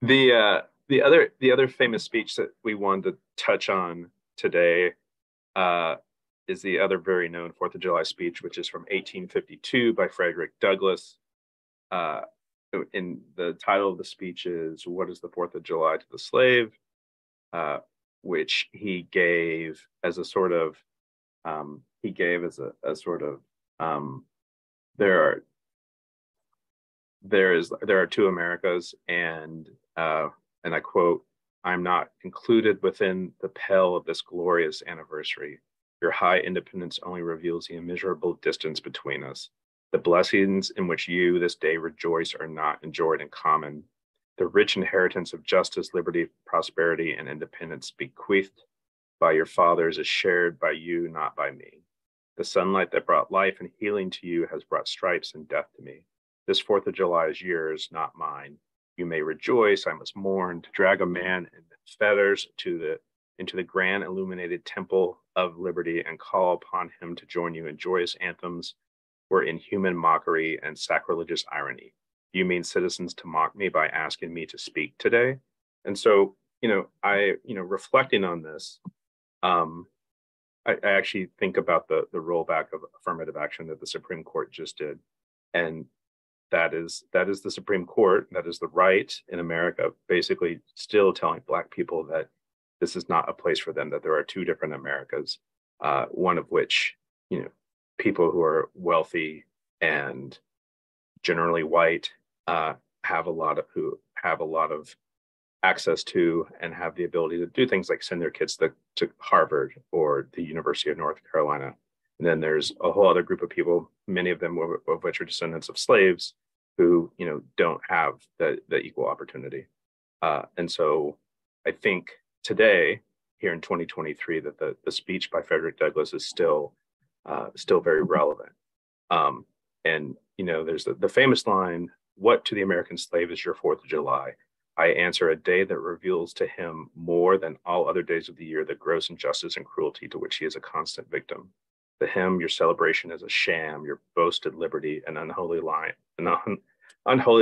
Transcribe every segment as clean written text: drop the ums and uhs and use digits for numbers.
The other famous speech that we wanted to touch on today uh, is the other very known Fourth of July speech, which is from 1852 by Frederick Douglass. Uh, in the title of the speech is "What is the Fourth of July to the Slave?" Which he gave as a sort of he gave as a sort of there are there are two Americas, and I quote, "I'm not included within the pale of this glorious anniversary. Your high independence only reveals the immeasurable distance between us. The blessings in which you this day rejoice are not enjoyed in common. The rich inheritance of justice, liberty, prosperity, and independence bequeathed by your fathers is shared by you, not by me. The sunlight that brought life and healing to you has brought stripes and death to me. This Fourth of July is yours, not mine. You may rejoice, I must mourn, to drag a man in fetters into the grand illuminated temple of liberty and call upon him to join you in joyous anthems were inhuman mockery and sacrilegious irony. You mean citizens to mock me by asking me to speak today?" And so, reflecting on this, I actually think about the rollback of affirmative action that the Supreme Court just did. And that is the Supreme Court, that is the right in America, basically still telling Black people that this is not a place for them, that there are two different Americas, one of which, people who are wealthy and generally white have a lot of access to and have the ability to do things like send their kids to Harvard or the University of North Carolina. And then there's a whole other group of people, many of them of which are descendants of slaves, who don't have the equal opportunity. And so I think today, here in 2023, that the speech by Frederick Douglass is still very relevant. And there's the famous line, "What to the American slave is your Fourth of July? I answer, a day that reveals to him more than all other days of the year the gross injustice and cruelty to which he is a constant victim. To him, your celebration is a sham, your boasted liberty an unholy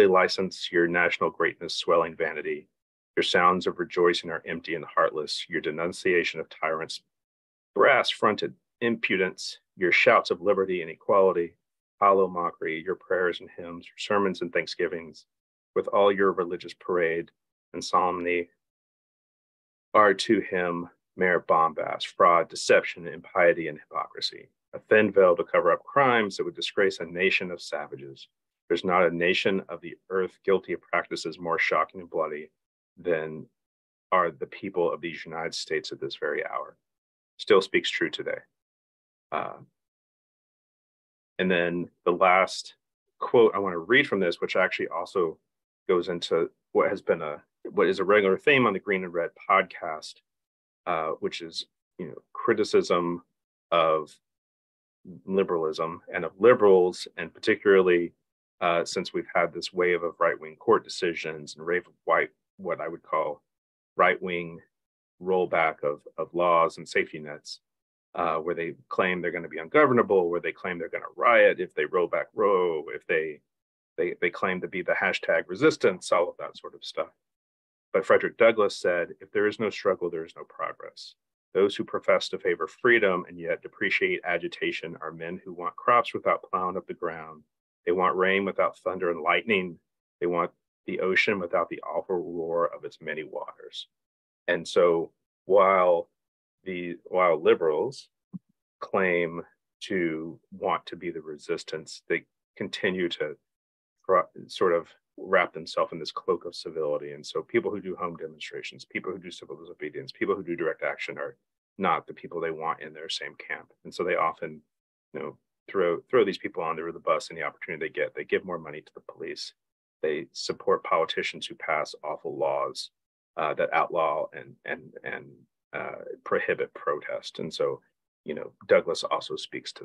license, your national greatness swelling vanity. Your sounds of rejoicing are empty and heartless, your denunciation of tyrants brass-fronted impudence, your shouts of liberty and equality, hollow mockery, your prayers and hymns, your sermons and thanksgivings, with all your religious parade and solemnity, are to him mere bombast, fraud, deception, impiety, and hypocrisy, a thin veil to cover up crimes that would disgrace a nation of savages. There's not a nation of the earth guilty of practices more shocking and bloody than are the people of these United States at this very hour." Still speaks true today. And then the last quote I want to read from this, which actually also goes into what is a regular theme on the Green and Red podcast, which is criticism of liberalism and of liberals, and particularly since we've had this wave of right-wing court decisions and wave of what I would call right-wing rollback of laws and safety nets, where they claim they're going to be ungovernable, where they claim they're going to riot if they roll back Roe, if they claim to be the hashtag resistance, all of that sort of stuff. But Frederick Douglass said, "If there is no struggle, there is no progress. Those who profess to favor freedom and yet depreciate agitation are men who want crops without plowing up the ground. They want rain without thunder and lightning. They want the ocean without the awful roar of its many waters." And so while liberals claim to want to be the resistance, they continue to sort of wrap themselves in this cloak of civility. And so people who do home demonstrations, people who do civil disobedience, people who do direct action are not the people they want in their same camp. And so they often, throw these people under the bus any opportunity they get. They give more money to the police. They support politicians who pass awful laws that outlaw and prohibit protest. And so, Douglass also speaks to that.